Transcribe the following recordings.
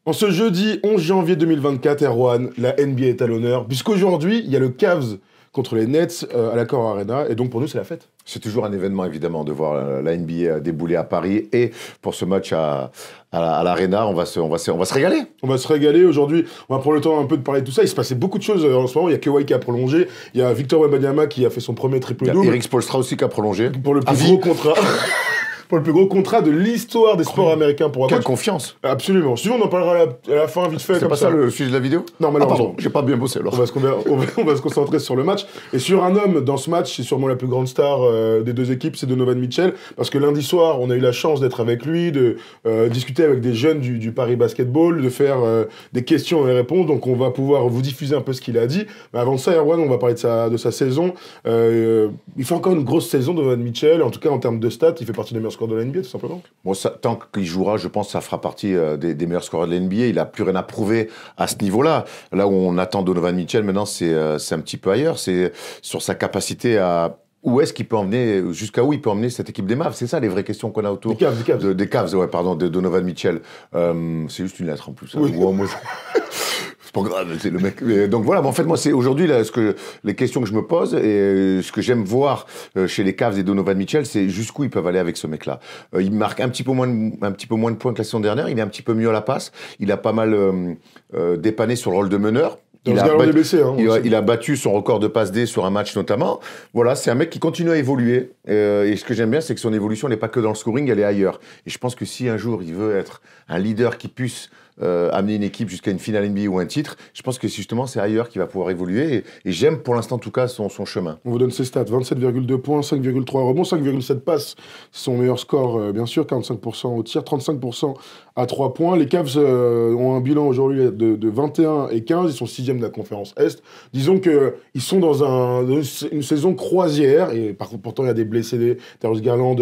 En ce jeudi 11 janvier 2024, Erwan, la NBA est à l'honneur, puisqu'aujourd'hui, il y a le Cavs contre les Nets à l'Accor Arena, et donc pour nous, c'est la fête. C'est toujours un événement, évidemment, de voir la NBA débouler à Paris. Et pour ce match à l'Arena, on va se régaler. On va se régaler aujourd'hui. On va prendre le temps un peu de parler de tout ça. Il se passait beaucoup de choses en ce moment. Il y a Kawhi qui a prolongé. Il y a Victor Wembanyama qui a fait son premier triple-double. Il y a Eric Spoelstra aussi qui a prolongé. Pour le plus gros contrat. Pour le plus gros contrat de l'histoire des sports américains pour un Quelle coach. Confiance. Absolument. Sinon, on en parlera à la fin, vite fait. C'est pas ça le sujet de la vidéo? Non, malheureusement. J'ai pas bien bossé alors. On va se concentrer sur le match. Et sur un homme dans ce match, c'est sûrement la plus grande star des deux équipes, c'est Donovan Mitchell. Parce que lundi soir, on a eu la chance d'être avec lui, de discuter avec des jeunes du Paris Basketball, de faire des questions et réponses. Donc on va pouvoir vous diffuser un peu ce qu'il a dit. Mais avant ça, Erwan, on va parler de sa saison. Il fait encore une grosse saison, Donovan Mitchell. En tout cas, en termes de stats, il fait partie des meilleurs scores de la NBA, tout simplement. Bon, tant qu'il jouera, je pense que ça fera partie des meilleurs scoreurs de la NBA. Il n'a plus rien à prouver à ce niveau-là. Là où on attend Donovan Mitchell, maintenant, c'est un petit peu ailleurs. C'est sur sa capacité à... Où est-ce qu'il peut emmener, jusqu'à où il peut emmener cette équipe des Mavs? C'est ça les vraies questions qu'on a autour. Des Cavs. Des Cavs, ouais, pardon, de Donovan Mitchell. C'est juste une lettre en plus. Oui. C'est pas grave, c'est le mec. Donc voilà, en fait, moi, c'est aujourd'hui les questions que je me pose et ce que j'aime voir chez les Cavs et Donovan Mitchell, c'est jusqu'où ils peuvent aller avec ce mec-là. Il marque un petit peu moins de points que la saison dernière. Il est un petit peu mieux à la passe. Il a pas mal dépanné sur le rôle de meneur. Il a battu son record de passe D sur un match notamment. Voilà, c'est un mec qui continue à évoluer. Et ce que j'aime bien, c'est que son évolution n'est pas que dans le scoring, elle est ailleurs. Et je pense que si un jour il veut être un leader qui puisse amener une équipe jusqu'à une finale NBA ou un titre, je pense que justement c'est ailleurs qu'il va pouvoir évoluer. Et j'aime pour l'instant en tout cas son chemin. On vous donne ses stats, 27,2 points, 5,3 rebonds, 5,7 passes. C'est son meilleur score, bien sûr, 45% au tir, 35% à 3 points. Les Cavs ont un bilan aujourd'hui de 21 et 15, ils sont 6e de la conférence Est. Disons qu'ils sont dans une saison croisière, et pourtant il y a des blessés. Darius Garland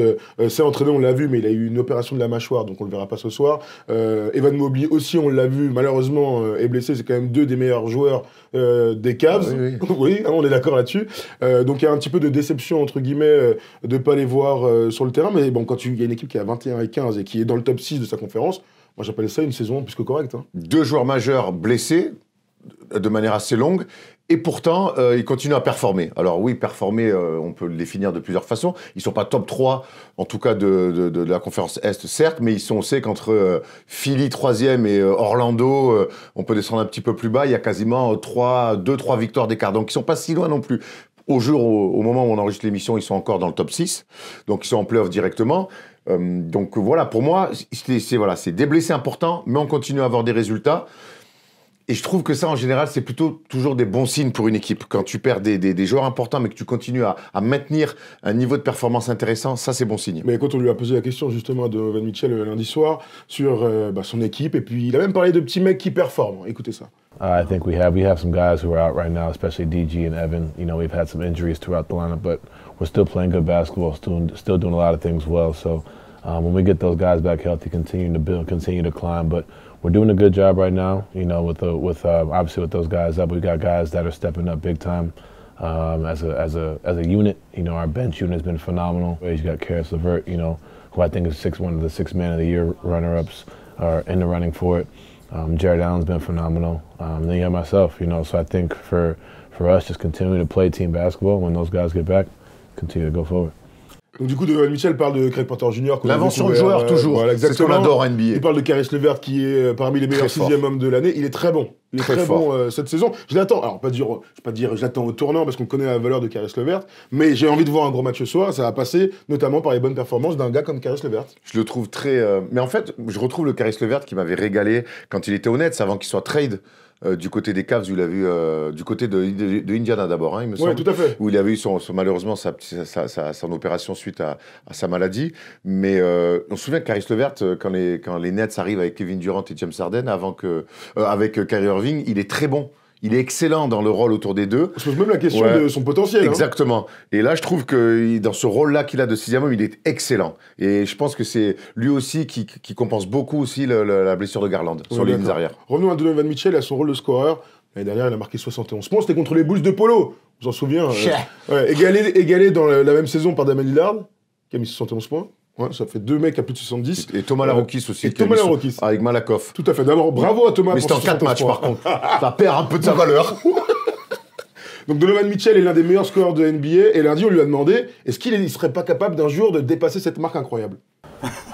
s'est entraîné, on l'a vu, mais il a eu une opération de la mâchoire, donc on le verra pas ce soir. Evan Mobley aussi, on l'a vu, malheureusement, est blessé. C'est quand même 2 des meilleurs joueurs des Cavs. Oui. Oui, on est d'accord là-dessus. Donc il y a un petit peu de déception, entre guillemets, de ne pas les voir sur le terrain. Mais bon, quand il y a une équipe qui a 21 et 15 et qui est dans le top 6 de sa conférence, moi j'appelle ça une saison plus que correcte. Hein. 2 joueurs majeurs blessés de manière assez longue. Et pourtant, ils continuent à performer. Alors oui, performer, on peut le définir de plusieurs façons. Ils ne sont pas top 3, en tout cas de la conférence Est, certes, mais on sait qu'entre Philly 3e et Orlando, on peut descendre un petit peu plus bas. Il y a quasiment 2-3 victoires d'écart. Donc ils ne sont pas si loin non plus. Au moment où on enregistre l'émission, ils sont encore dans le top 6. Donc ils sont en play-off directement. Donc voilà, pour moi, c'est des blessés importants, mais on continue à avoir des résultats. Et je trouve que ça, en général, c'est plutôt toujours des bons signes pour une équipe. Quand tu perds des joueurs importants, mais que tu continues à maintenir un niveau de performance intéressant, ça, c'est bon signe. Mais quand on lui a posé la question, justement, de Donovan Mitchell lundi soir, sur son équipe, et puis il a même parlé de petits mecs qui performent. Écoutez ça. I think we have some guys who are out right now, especially DG and Evan. You know, we've had some injuries throughout the lineup, but we're still playing good basketball, still doing a lot of things well. So when we get those guys back healthy, continue to build, continue to climb, but we're doing a good job right now, you know, with obviously with those guys up. We've got guys that are stepping up big time as a unit. You know, our bench unit has been phenomenal. You got Karis LeVert, you know, who I think is one of the 6 Man of the Year runner-ups, are in the running for it. Jared Allen's been phenomenal. Then you have myself, you know. So I think for us, just continue to play team basketball. When those guys get back, continue to go forward. Donc du coup, Donovan Mitchell parle de Craig Porter Jr. L'invention de joueur, toujours. Voilà, c'est ce qu'on adore en NBA. Il parle de Caris LeVert, qui est parmi les meilleurs 6e hommes de l'année. Il est très bon. Il est très bon cette saison. Je l'attends. Alors, je ne vais pas dire je l'attends au tournant, parce qu'on connaît la valeur de Caris LeVert. Mais j'ai envie de voir un gros match ce soir. Ça va passer notamment par les bonnes performances d'un gars comme Caris LeVert. Je le trouve très... Mais en fait, je retrouve le Caris LeVert qui m'avait régalé quand il était honnête, avant qu'il soit trade. Du côté des Cavs, où il a vu du côté de Indiana d'abord, hein, il me semble. Oui, tout à fait. Où il avait eu malheureusement son opération suite à sa maladie. Mais on se souvient que Caris LeVert, quand les Nets arrivent avec Kevin Durant et James Harden, avec Kyrie Irving, il est très bon. Il est excellent dans le rôle autour des deux. On se pose même la question de son potentiel. Exactement. Hein. Et là, je trouve que dans ce rôle-là qu'il a de 6e homme, il est excellent. Et je pense que c'est lui aussi qui compense beaucoup aussi la blessure de Garland sur les lignes arrière. Revenons à Donovan Mitchell, à son rôle de scoreur. L'année dernière, il a marqué 71 points. C'était contre les Bulls de Polo. Vous en souvenez égalé dans la même saison par Damian Lillard, qui a mis 71 points. Ouais, ça fait 2 mecs à plus de 70. Et Thomas Larokis aussi. Et Thomas Larokis. Avec Malakoff. Tout à fait. D'abord, bravo à Thomas. Mais c'était en 4 matchs, par contre. Ça perd un peu de sa valeur. Donc Donovan Mitchell est l'un des meilleurs scoreurs de NBA. Et lundi, on lui a demandé, est-ce qu'il ne serait pas capable d'un jour de dépasser cette marque incroyable?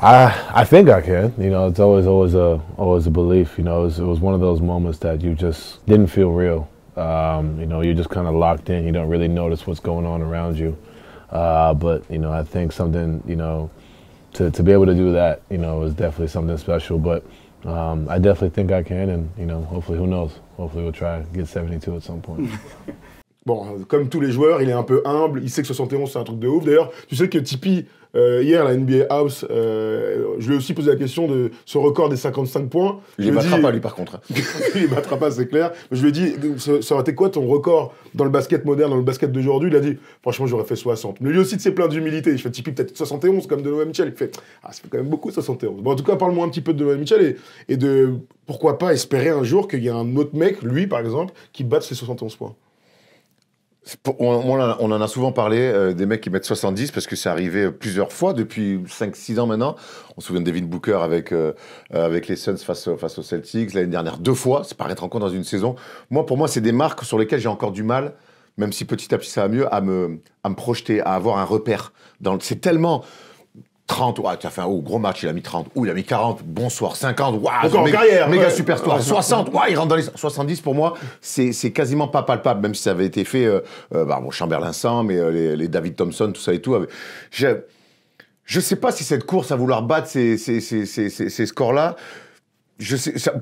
I think I can. You know, it's always a belief. You know, it was one of those moments that you just didn't feel real. You know, you're just kind of locked in. You don't really notice what's going on around you. But you know, I think something, you know, to be able to do that, you know, is definitely something special. But I definitely think I can, and you know, hopefully, who knows? Hopefully, we'll try to get 72 at some point. Bon, comme tous les joueurs, il est un peu humble. Il sait que 71, c'est un truc de ouf. D'ailleurs, tu sais que Tipeee, hier, la NBA House, je lui ai aussi posé la question de ce record des 55 points. Il les battra pas, lui, par contre. Il les battra pas, c'est clair. Mais je lui ai dit, ça aurait été quoi ton record dans le basket moderne, dans le basket d'aujourd'hui? Il a dit, franchement, j'aurais fait 60. Mais lui aussi, c'est plein d'humilité. Je fais Tipeee peut-être 71, comme Donovan Mitchell. Il fait, ça fait quand même beaucoup, 71. Bon, en tout cas, parle-moi un petit peu de Donovan Mitchell et de pourquoi pas espérer un jour qu'il y ait un autre mec, lui, par exemple, qui batte ses 71 points. On en a souvent parlé, des mecs qui mettent 70, parce que c'est arrivé plusieurs fois depuis 5-6 ans maintenant. On se souvient de Devin Booker avec les Suns face aux Celtics, l'année dernière 2 fois, c'est paraître encore dans une saison. Pour moi, c'est des marques sur lesquelles j'ai encore du mal, même si petit à petit ça va mieux, à me projeter, à avoir un repère. C'est tellement... 30, ouais, tu as fait un gros match, il a mis 30, il a mis 40, bonsoir, 50, encore en carrière, méga superstar, 60, il rentre dans les 70 pour moi, c'est quasiment pas palpable, même si ça avait été fait, Chamberlain sans, mais les David Thompson, tout ça et tout. Je sais pas si cette course à vouloir battre ces scores-là,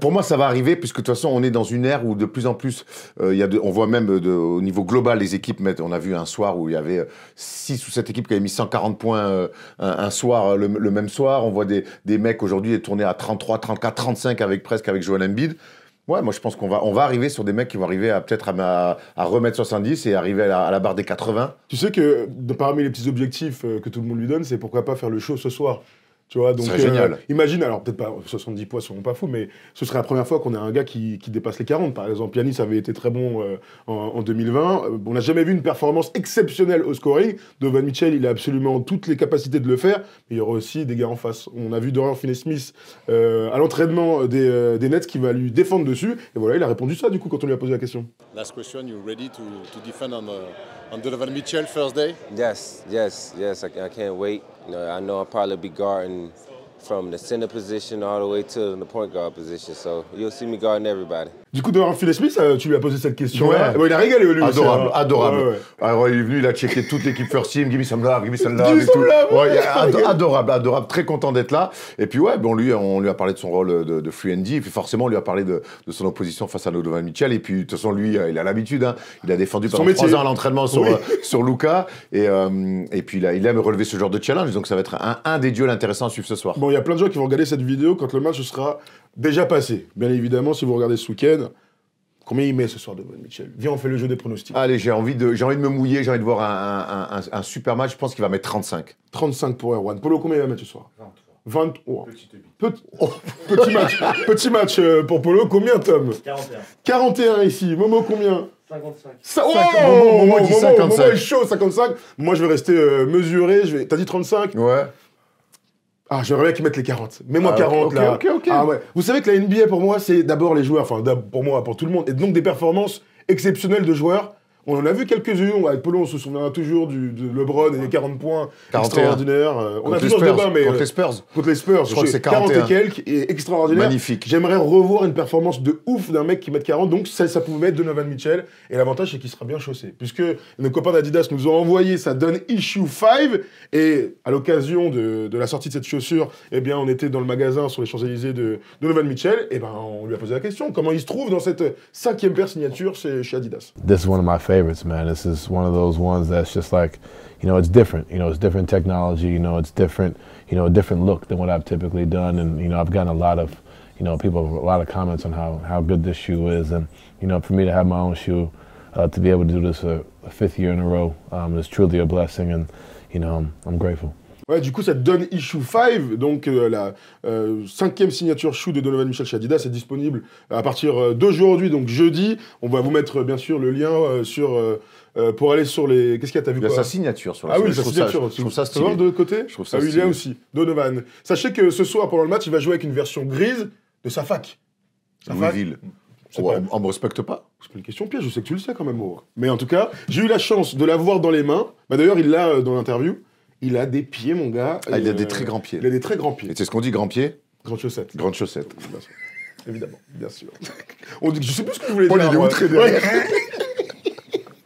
pour moi, ça va arriver, puisque de toute façon, on est dans une ère où de plus en plus, on voit même au niveau global, les équipes mettent. On a vu un soir où il y avait 6 ou 7 équipes qui avaient mis 140 points un soir, le même soir. On voit des mecs aujourd'hui tourner à 33, 34, 35 avec Joel Embiid. Ouais, moi je pense qu'on va arriver sur des mecs qui vont arriver à peut-être à remettre 70 et arriver à la barre des 80. Tu sais que parmi les petits objectifs que tout le monde lui donne, c'est pourquoi pas faire le show ce soir. Tu vois, donc génial. Imagine, alors peut-être pas 70 points seront pas fous, mais ce serait la première fois qu'on a un gars qui dépasse les 40, par exemple. Giannis avait été très bon en 2020. On n'a jamais vu une performance exceptionnelle au scoring. Donovan Mitchell, il a absolument toutes les capacités de le faire, mais il y aura aussi des gars en face. On a vu Dorian Finney-Smith à l'entraînement des Nets qui va lui défendre dessus, et voilà, il a répondu ça du coup quand on lui a posé la question. Last question, you ready to defend on Donovan Mitchell first day? Yes, I can't wait. You know, I know I'll probably be guarding from the center position all the way to the point guard position, so you'll see me guarding everybody. Du coup, Dorian Finney-Smith, tu lui as posé cette question. Ouais. Bon, il a régalé, lui. Adorable. Ouais. Alors, il est venu, il a checké toute l'équipe First Team, give me some love et tout. Adorable, très content d'être là. Et puis on lui a parlé de son rôle de free and D, et puis forcément, on lui a parlé de son opposition face à Donovan Mitchell. Et puis, de toute façon, lui, il a l'habitude. Hein. Il a défendu pendant 3 ans à l'entraînement sur Luka. Et puis, il aime relever ce genre de challenge. Donc, ça va être un des duels intéressants à suivre ce soir. Bon, il y a plein de gens qui vont regarder cette vidéo quand le match sera déjà passé. Bien évidemment, si vous regardez ce week-end, combien il met ce soir Donovan Mitchell? Viens, on fait le jeu des pronostics. Allez, j'ai envie de me mouiller, j'ai envie de voir un super match. Je pense qu'il va mettre 35. 35 pour Erwan. Polo, combien il va mettre ce soir? 23. Petit match pour Polo. Combien, Tom? 41. 41 ici. Momo, combien? 55. Momo dit 55. Momo est chaud, 55. Moi, je vais rester mesuré. T'as dit 35? Ouais. Ah, j'aimerais bien qu'ils mettent les 40. Mets-moi 40, là. Ok. Ah ouais. Vous savez que la NBA, pour moi, c'est d'abord les joueurs. Enfin, pour moi, pour tout le monde. Et donc, des performances exceptionnelles de joueurs. On en a vu quelques-unes. Avec Polo, on se souviendra toujours de LeBron et des 40 points 41. extraordinaires. On a toujours Spurs, débat, mais... Contre les Spurs. Contre les Spurs. Je crois que c'est 40 41. et quelques, et extraordinaire. Magnifique. J'aimerais revoir une performance de ouf d'un mec qui mette 40. Donc, ça pouvait mettre Donovan Mitchell. Et l'avantage, c'est qu'il sera bien chaussé. Puisque nos copains d'Adidas nous ont envoyé sa Done Issue 5. Et à l'occasion de la sortie de cette chaussure, eh bien, on était dans le magasin sur les Champs-Élysées de Donovan Mitchell. Et ben, on lui a posé la question. Comment il se trouve dans cette 5e paire signature chez Adidas? This is one of my favorites, man. This is one of those ones that's just like, you know, it's different. You know, it's different technology. You know, it's different. You know, a different look than what I've typically done. And you know, I've gotten a lot of comments on how good this shoe is. And you know, for me to have my own shoe, to be able to do this a 5th year in a row, is truly a blessing. And you know, I'm grateful. Ouais, du coup, ça te donne Issue 5, donc la 5e signature shoe de Donovan Mitchell chez Adidas est disponible à partir d'aujourd'hui, donc jeudi. On va vous mettre bien sûr le lien pour aller sur les... Qu'est-ce qu'il y a, t'as vu Il y a quoi sa signature sur la Ah oui, je sa signature. je trouve ça Tu vas voir stylé. de l'autre côté. Je trouve ça Ah oui, il y stylé. a aussi, Donovan. Sachez que ce soir, pendant le match, il va jouer avec une version grise de sa fac. Sa fac. Louisville. C'est Ouais, pas- on me respecte pas. C'est pas une question piège, je sais que tu le sais quand même, Mauro. Mais en tout cas, j'ai eu la chance de l'avoir dans les mains. Bah, d'ailleurs, il l'a dans l'interview. Il a des pieds, mon gars. Ah, il a Et, des très grands pieds. Il a des très grands pieds. Et c'est ce qu'on dit, grand pied, Grandes chaussettes. grande chaussette. Bien sûr. Évidemment, bien sûr. On dit, je sais plus ce que je voulais Paul, dire. il est moi. outré Ouais. derrière.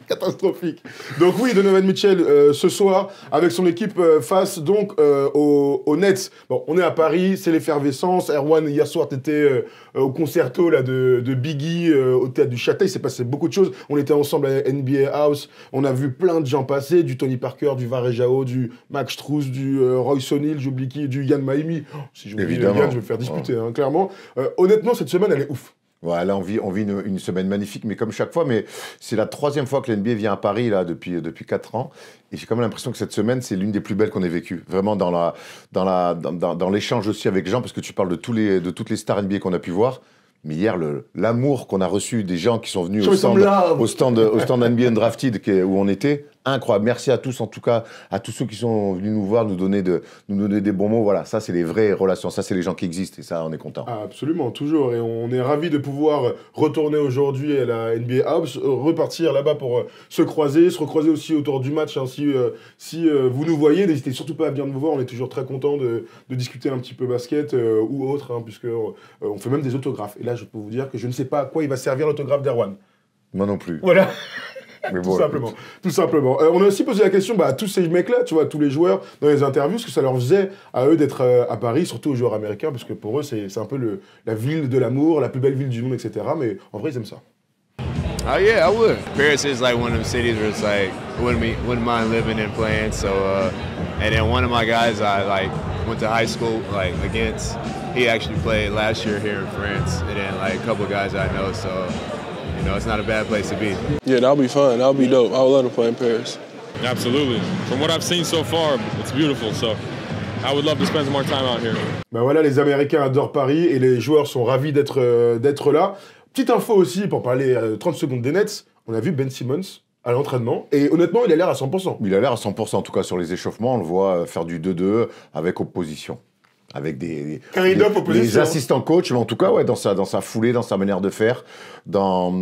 Catastrophique. Donc oui, Donovan Mitchell ce soir avec son équipe face donc aux Nets. Bon, on est à Paris, c'est l'effervescence. Erwan hier soir était au concerto là de Biggie au théâtre du Châtelet. Il s'est passé beaucoup de choses. On était ensemble à NBA House. On a vu plein de gens passer, du Tony Parker, du Varey Jao, du Max Strus, du Royce O'Neal, j'oublie qui, du Yann Maimi. Oh, si j'oublie Évidemment. Yann, je vais me faire disputer, hein, clairement. Honnêtement, cette semaine, elle est ouf. Voilà, on vit une semaine magnifique, mais comme chaque fois, mais c'est la 3e fois que l'NBA vient à Paris là, depuis 4 ans. Et j'ai quand même l'impression que cette semaine, c'est l'une des plus belles qu'on ait vécues. Vraiment dans l'échange aussi avec Jean, parce que tu parles de toutes les stars NBA qu'on a pu voir. Mais hier, l'amour qu'on a reçu des gens qui sont venus au stand NBA Undrafted où on était, incroyable. Merci à tous, en tout cas, à tous ceux qui sont venus nous voir, nous donner des bons mots. Voilà, ça, c'est les vraies relations. Ça, c'est les gens qui existent. Et ça, on est content. Ah, absolument, toujours. Et on est ravis de pouvoir retourner aujourd'hui à la NBA House, repartir là-bas pour se recroiser aussi autour du match. Hein. Si vous nous voyez, n'hésitez surtout pas à venir nous voir. On est toujours très content de discuter un petit peu basket ou autre, hein, puisque on fait même des autographes. Et là, je peux vous dire que je ne sais pas à quoi il va servir l'autographe d'Erwan. Moi non plus. Voilà. Mais Tout bon, simplement. Tout simplement. On a aussi posé la question à tous ces mecs-là, tu vois, tous les joueurs dans les interviews, ce que ça leur faisait à eux d'être à Paris, surtout aux joueurs américains, parce que pour eux, c'est un peu la ville de l'amour, la plus belle ville du monde, etc. Mais en vrai, ils aiment ça. Oh yeah, I would. Paris is like one of them cities where it's like wouldn't mind living and playing. So and then one of my guys I like went to high school like against. He actually played last year here in France, and then like a couple of guys I know. So you know, it's not a bad place to be. Yeah, that'll be fun. That'll be dope. I would love to play in Paris. Absolutely. From what I've seen so far, it's beautiful. So I would love to spend some more time out here. Ben voilà, les Américains adorent Paris et les joueurs sont ravis d'être là. Petite info aussi, pour parler 30 secondes des Nets, on a vu Ben Simmons à l'entraînement et honnêtement, il a l'air à 100%. Il a l'air à 100%, en tout cas sur les échauffements, on le voit faire du 2-2 avec opposition. Avec des assistants coach, mais en tout cas, ouais, dans sa foulée, dans sa manière de faire, dans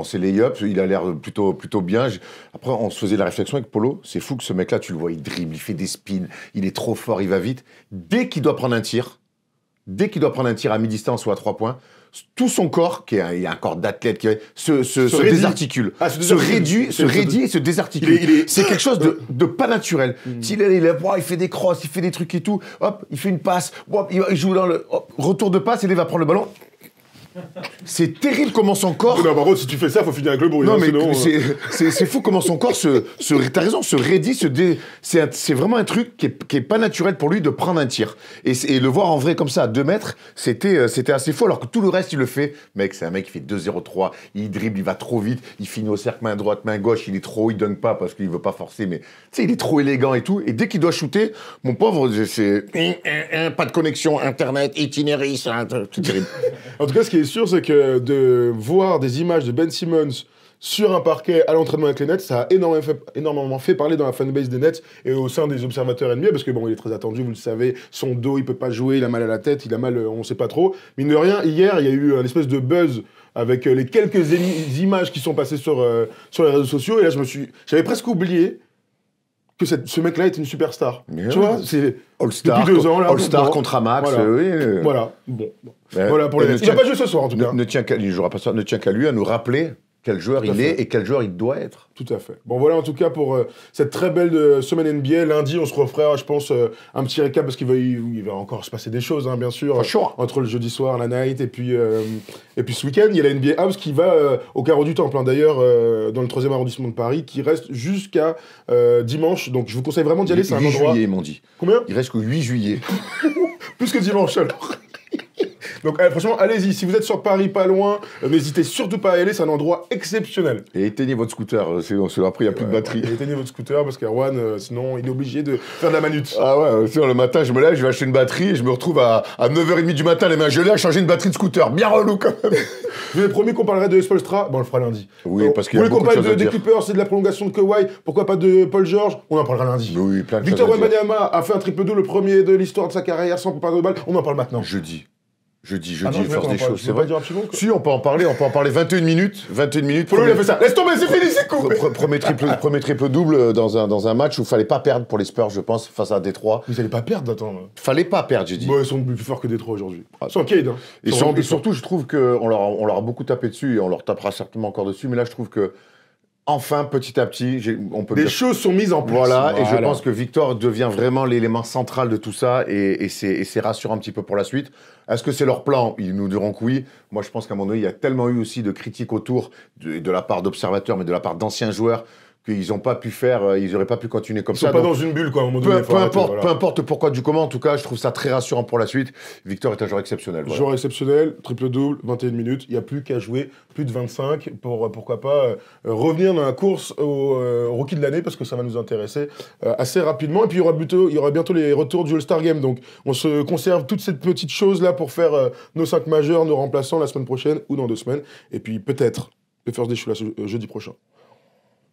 ses lay-ups, il a l'air plutôt bien. Après, on se faisait la réflexion avec Polo, c'est fou que ce mec-là, tu le vois, il dribble, il fait des spins, il est trop fort, il va vite. Dès qu'il doit prendre un tir à mi-distance ou à 3 points, tout son corps, il y a un corps d'athlète, se désarticule. Ah, se réduit et se désarticule. C'est quelque chose de pas naturel. Il fait des crosses, il fait des trucs et tout, hop, il fait une passe, hop, il joue dans le retour de passe, et il va prendre le ballon. C'est terrible comment son corps... Non, par contre, si tu fais ça, faut finir avec le bruit. Non, hein, mais sinon, c'est fou comment son corps t'as raison, se raidit, c'est vraiment un truc qui est pas naturel pour lui de prendre un tir. Et le voir en vrai comme ça, à 2 mètres, c'était assez fou, alors que tout le reste, il le fait. Mec, c'est un mec qui fait 2-0-3, il dribble, il va trop vite, il finit au cercle, main droite, main gauche, il est trop haut, il dunk pas parce qu'il veut pas forcer, mais tu sais, il est trop élégant et tout. Et dès qu'il doit shooter, mon pauvre, c'est pas de connexion, internet, itinéris, c'est terrible. En tout cas, ce qui est sûr, c'est que de voir des images de Ben Simmons sur un parquet à l'entraînement avec les Nets, ça a énormément fait parler dans la fanbase des Nets et au sein des observateurs NBA, parce que bon, il est très attendu, vous le savez, son dos, il peut pas jouer, il a mal à la tête, il a mal, on sait pas trop. Mine de rien, hier, il y a eu un espèce de buzz avec les quelques images qui sont passées sur les réseaux sociaux, et là, j'avais presque oublié que ce mec-là est une superstar. Mais tu vois, c'est All-Star, depuis 2 ans, là. All-Star contre Amax, voilà. oui. Voilà, bon. Ouais. Voilà pour les Nets. Il n'a pas joué ce soir, en tout cas. Ne tient qu'à lui à nous rappeler quel joueur il est et quel joueur il doit être. Tout à fait. Bon, voilà en tout cas pour cette très belle semaine NBA. Lundi, on se refera, je pense, un petit récap parce qu'il va encore se passer des choses, hein, bien sûr, entre le jeudi soir, la night, et puis ce week-end. Il y a la NBA House qui va au carreau du Temple, hein, d'ailleurs, dans le 3e arrondissement de Paris, qui reste jusqu'à dimanche. Donc, je vous conseille vraiment d'y aller. C'est un endroit. 8 juillet, ils m'ont dit. Combien ? Il reste qu'au 8 juillet. Plus que dimanche, alors. Donc franchement, allez-y. Si vous êtes sur Paris, pas loin, n'hésitez surtout pas à y aller. C'est un endroit exceptionnel. Et éteignez votre scooter, sinon après il n'y a plus de batterie. Éteignez votre scooter parce qu'Erwan, sinon, il est obligé de faire de la manute. Ah ouais, sinon le matin, je me lève, je vais acheter une batterie et je me retrouve à 9h30 du matin, les mains gelées, à changer une batterie de scooter. Bien relou quand même. Je vous ai promis qu'on parlerait de Spoelstra. Bon, on le fera lundi. Oui, parce qu'il y a vous voulez beaucoup qu'on de choses à parle des dire. Clippers, c'est de la prolongation de Kawhi. Pourquoi pas de Paul George? On en parlera lundi. Oui, plein de choses Victor à dire. Wembanyama a fait un triple-double, le premier de l'histoire de sa carrière sans pas de balle. On en parle maintenant. Jeudi, Ah non, je force voulais des qu'on en choses, parle. c'est Tu veux vrai. pas dire un petit mot, quoi. Si, on peut en parler 21 minutes. 21 minutes. Polo, il a fait ça. Laisse tomber, c'est fini, c'est cool. Premier triple-double dans un match où il fallait pas perdre pour les Spurs, je pense, face à Détroit. Vous allez pas perdre, attends. Fallait pas perdre, j'ai dit. Bon, ils sont plus forts que Détroit aujourd'hui. Sans Cade, hein. Et, et surtout, je trouve qu'on leur a beaucoup tapé dessus et on leur tapera certainement encore dessus. Mais là, je trouve que, enfin, petit à petit, on peut Des dire- choses sont mises en place. Voilà, et je pense que Victor devient vraiment l'élément central de tout ça et c'est rassurant un petit peu pour la suite. Est-ce que c'est leur plan? Ils nous diront que oui. Moi, je pense qu'à un moment donné, il y a tellement eu aussi de critiques autour de la part d'observateurs, mais de la part d'anciens joueurs, qu'ils n'ont pas pu faire, ils n'auraient pas pu continuer comme Ils ça. sont pas Donc, dans une bulle, quoi, à un moment donné. peu importe pourquoi du comment, en tout cas, je trouve ça très rassurant pour la suite. Victor est un joueur exceptionnel. Voilà. Joueur exceptionnel, triple-double, 21 minutes. Il n'y a plus qu'à jouer plus de 25 pour, pourquoi pas, revenir dans la course au rookie de l'année parce que ça va nous intéresser assez rapidement. Et puis, il y aura bientôt les retours du All-Star Game. Donc, on se conserve toutes ces petites choses-là pour faire nos 5 majeurs, nos remplaçants la semaine prochaine ou dans 2 semaines. Et puis, peut-être, le First Day Show jeudi prochain.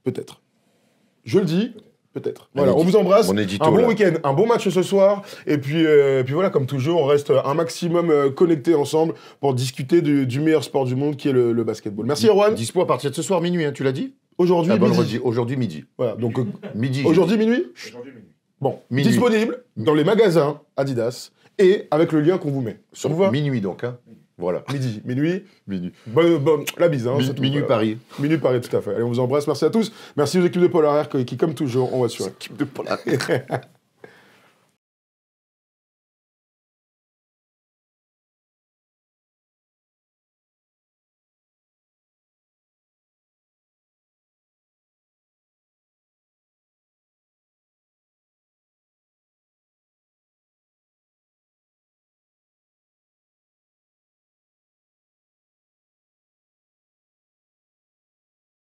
Peut-être. Je le dis, peut-être. Voilà, on vous embrasse. Mon édito, un bon là. week-end, un bon match ce soir. Et puis voilà, comme toujours, on reste un maximum connectés ensemble pour discuter du meilleur sport du monde qui est le basketball. Merci Erwan. Dispo à partir de ce soir minuit, hein, tu l'as dit? Aujourd'hui, Ah, midi. vendredi, aujourd'hui midi. Voilà, donc Midi. aujourd'hui minuit. Bon, Minuit. disponible dans les magasins Adidas et avec le lien qu'on vous met. Sur On vous va minuit donc, hein. Voilà. Midi, minuit. Minuit. Bon, la bise, hein. c'est tout, Minuit voilà. Paris. Minuit Paris, tout à fait. Allez, on vous embrasse. Merci à tous. Merci aux équipes de Polar Air qui, comme toujours, ont assuré. Équipe de Polar Air.